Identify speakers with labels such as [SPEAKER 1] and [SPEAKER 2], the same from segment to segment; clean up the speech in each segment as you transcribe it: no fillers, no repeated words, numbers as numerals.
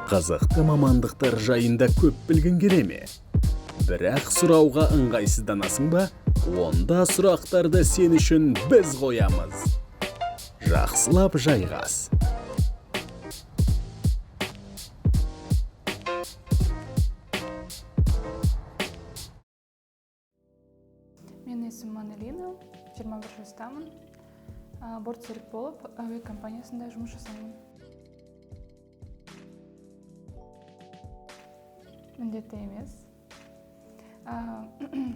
[SPEAKER 1] Қызықты мамандықтар жайында көп білгің келе ме? Бірақ сұрауға ыңғайсызданасың ба? Онда сұрақтарды сен үшін біз қоямыз. Жақсылап жайғас.
[SPEAKER 2] Менің есімім Манелина, 21 жастамын. Бортсерік болып, әуе компаниясында жұмыс жасаймын. Міндетті емес.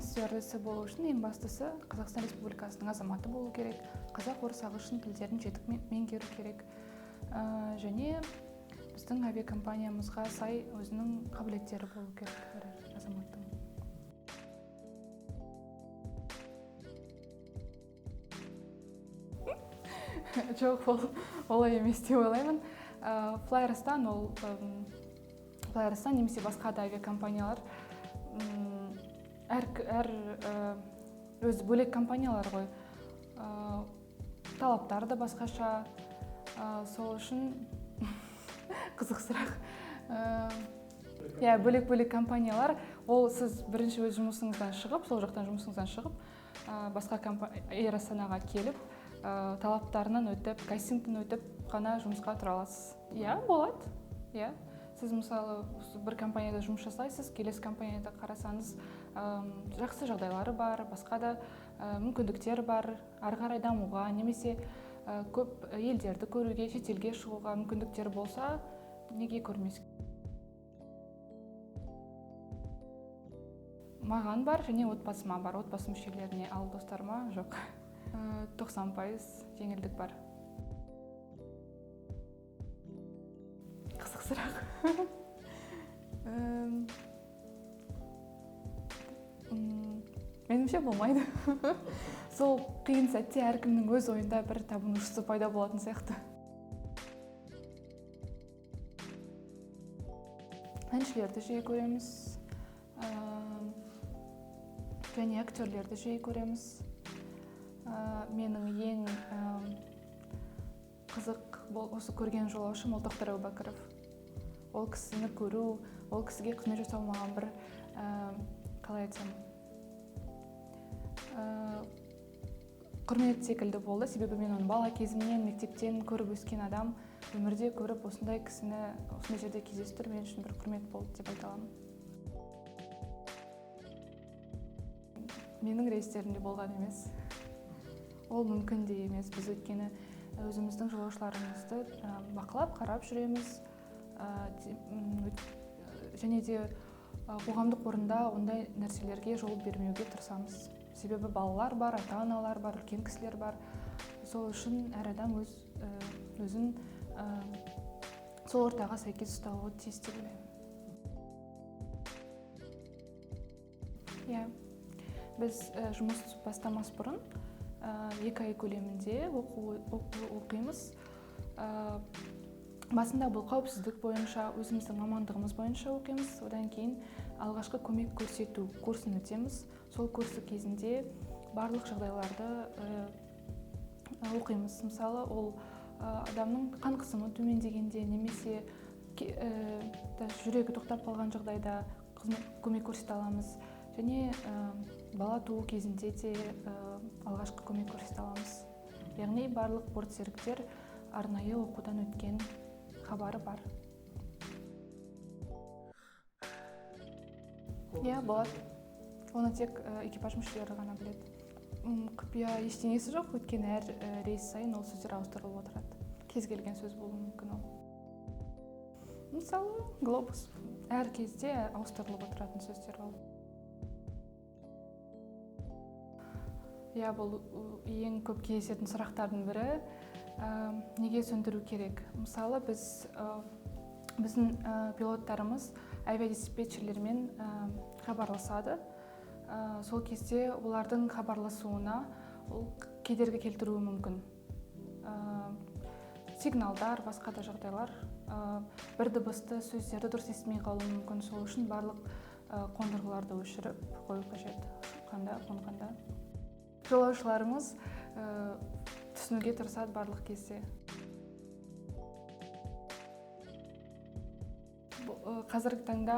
[SPEAKER 2] Стюардесса болу үшін ең бастысы Қазақстан Республикасының азаматы болу керек, қазақ, орыс, ағылшын тілдерін жетік меңгеру керек. Және біздің әуе компаниямызға сай өзінің қабілеттері болу керек әр азаматтың. Жоқ, олай емес деп ойлаймын. Флайарстан немесе басқа да авиакомпаниялар әр өзі бөлек компаниялар ғой. Талаптары да басқаша. Сол үшін қызық сұрақ. Бөлек компаниялар, ол сіз бірінші өз жұмысыңыздан шығып, сол жақтан жұмысыңыздан шығып, басқа Эйр Астанаға келіп, талаптарынан өтіп, кастингтен өтіп қана жұмысқа тұра аласыз. Болады. Сіз мысалы бір компанияда жұмыс жасайсыз, келесі компанияда қарасаңыз, жақсы жағдайлары бар, басқа да мүмкіндіктер бар, ары қарай дамуға, немесе көп елдерді көруге, шетелге шығуға мүмкіндіктер болса, неге көрмеске? Маған бар және отбасыма бар. Отбасы мүшелеріне, ал достарыма жоқ. 90% жеңілдік бар. Қызық сұрақ. Меніңше болмайды. Сол қиын сәтте әркімнің өз ойында бір табынушысы пайда болатын сияқты. Әншілерді жиі көреміз, және актерлерді жиі көреміз. Менің ең қызық осы көрген жолаушым ол Тоқтар Әубәкіров. Ол кісіні көру, ол кісіге қызмет жасау маған бір, қалай айтсам, құрмет секілді болды. Себебі мен оны бала кезімнен, мектептен көріп өскен адам, өмірде көріп осындай кісіні осындай жерде кездестіру мен үшін бір құрмет болды деп айта аламын. Менің рейстерімде болған емес. Ол мүмкін де емес. Біз өйткені өзіміздің жолаушыларымызды бақылап, қарап жүреміз. Және де қоғамдық орында ондай нәрселерге жол бермеуге тырысамыз. Себебі балалар бар, ата-аналар бар, үлкен кісілер бар. Сол үшін әр адам өзін сол ортаға сәйкес ұстауы тиіс деп ойлаймын. Біз жұмыс бастамас бұрын 2 ай көлемінде оқимыз. Басында бұл қауіпсіздік бойынша, өзіміздің мамандығымыз бойынша оқимыз. Одан кейін алғашқы көмек көрсету курсын өтеміз. Сол курсы кезінде барлық жағдайларды оқимыз. Мысалы, ол адамның қан қысымы төмендегенде, немесе жүрегі тоқтап қалған жағдайда көмек көрсете аламыз. Және бала туу кезінде де алғашқы көмек көрсете аламыз. Яғни барлық бортсеріктер арнайы оқудан өткен хабары бар. Болады. Оны тек экипаж мүшелері ғана біледі. Құпия ештеңесі жоқ, өйткені әр рейс сайын ол сөздер ауыстырылып отырады. Кез келген сөз болуы мүмкін ол. Мысалы, глобус. Әр кезде ауыстырылып отыратын сөздер ол. Бұл ең көп кездесетін сұрақтардың бірі, неге сөндіру керек? Мысалы, біздің пилоттарымыз авиадиспетчерлермен хабарласады. Сол кезде олардың хабарласуына кедергі келтіруі мүмкін. Сигналдар, басқа да жағдайлар, бір дыбысты сөздерді дұрыс естімей қалуы мүмкін. Сол үшін барлық қондырғыларды өшіріп қою қажет. Қонғанда. Жолаушыларымыз түсінуге тырысады барлық кезде. қазіргі таңда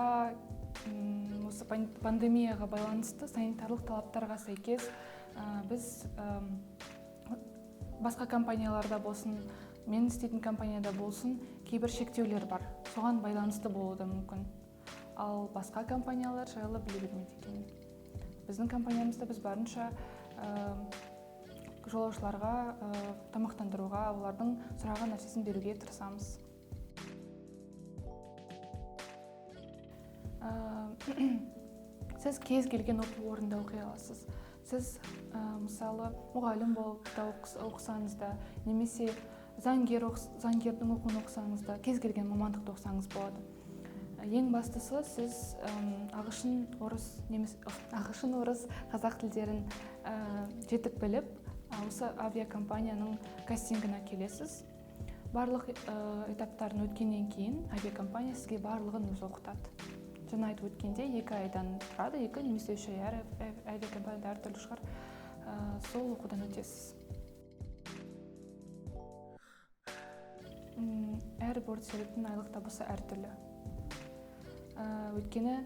[SPEAKER 2] осы пандемияға байланысты санитарлық талаптарға сәйкес біз басқа компанияларда болсын, мен істейтін компанияда болсын, кейбір шектеулер бар. Соған байланысты болуы да мүмкін. Ал басқа компаниялар жайлы біле бермейді екен. Біздің компаниямызда біз барынша жолаушыларға тамақтандыруға, олардың сұраған нәрсесін беруге тырысамыз. Сіз кез келген оқу орнында оқи аласыз. Сіз мысалы мұғалім болып та оқысаңыз да, немесе заңгердің оқуын оқысаңыз да, кез келген мамандықты оқысаңыз болады. Ең бастысы сіз ағылшын, орыс, қазақ тілдерін жетік біліп, осы авиакомпанияның кастингіне келесіз. Барлық этаптарын өткеннен кейін авиакомпания сізге барлығын өзі оқытады. Жаңа айтып өткенде 2 айдан тұрады, 2 немесе 3 ай, авиакомпанияда әртүрлі шығар, сол оқудан өтесіз. Әр бортсеріктің айлық табысы әртүрлі. Өйткені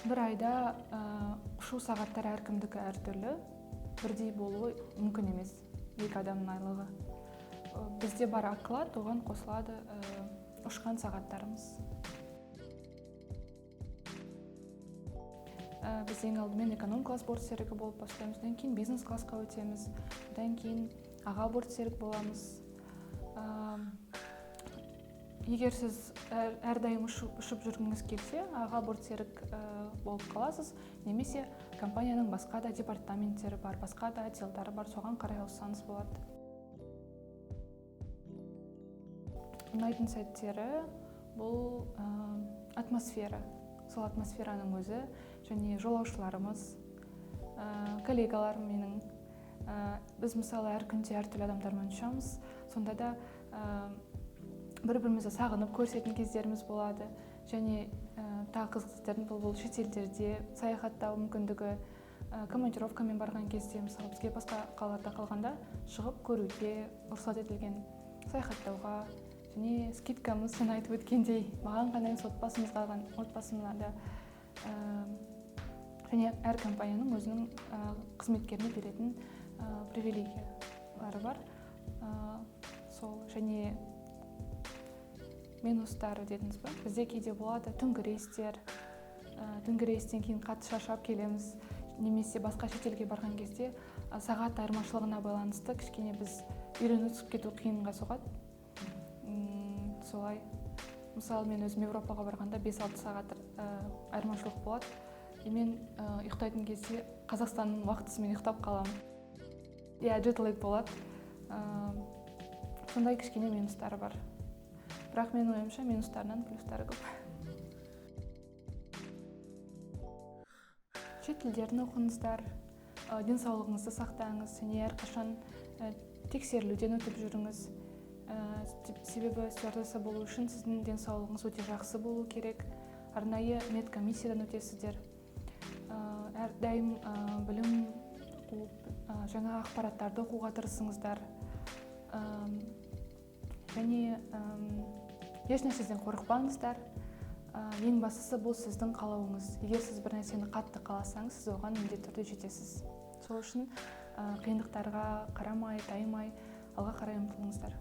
[SPEAKER 2] бір айда ұшу сағаттары әркімдікі әртүрлі, бірдей болуы мүмкін емес, 2 адамның айлығы. Бізде бар оклад, оған қосылады ұшқан сағаттарымыз. Біз ең алдымен эконом класс бортсерігі болып бастаймыз, одан кейін бизнес классқа өтеміз, одан кейін аға бортсерік боламыз. Егер сіз әрдайым ұшып жүргіңіз келсе, аға бортсерік болып қаласыз, немесе компанияның басқа да департаменттері бар, басқа да отделдары бар, соған қарай ауыссаңыз болады. Ұнайтын сәттері бұл атмосфера. Сол атмосфераның өзі, және жолаушыларымыз, коллегалар менің. Біз мысалы әр күнде әртүрлі адамдармен ұшамыз, сонда да бір-бірімізді сағынып көрісетін кездеріміз болады. Және тағы қызықтыратын бұл шетелдерде саяхаттау мүмкіндігі, командировкамен барған кезде, мысалы бізге басқа қалаларда қалғанда шығып көруге рұқсат етілген, саяхаттауға. Және скидкамыз, жаңа айтып өткендей, маған ғана емес, отбасымда да. Және әр компанияның өзінің қызметкеріне беретін привилегиялары бар. Сол, және минустары дедіңіз ба? Бізде кейде болады түнгі рейстер, түнгі рейстен кейін қатты шаршап келеміз, немесе басқа шетелге барған кезде сағат айырмашылығына байланысты кішкене біз үйреніп түсіп кету қиынға соғады. Солай. Мысалы, мен өзім Европаға барғанда 5-6 сағат айырмашылық болады. Мен ұйықтайтын кезде Қазақстанның уақытысымен ұйықтап қаламын. Джетлэг болады. Сондай кішкене минустары бар. Бірақ менің ойымша минустарынан плюстары көп. Шет тілдерін оқыңыздар, денсаулығыңызды сақтаңыз, және әрқашан тексерілуден өтіп жүріңіз. Себебі стюардесса болу үшін сіздің денсаулығыңыз өте жақсы болу керек. Арнайы медкомиссиядан өтесіздер. Әрдайым білім қуып, жаңа ақпараттарды оқуға тырысыңыздар. Және ешнәрседен қорықпаңыздар. Ең бастысы бұл сіздің қалауыңыз. Егер сіз бір нәрсені қатты қаласаңыз, сіз оған міндетті түрде жетесіз. Сол үшін қиындықтарға қарамай, таймай, алға қарай ұмтылыңыздар.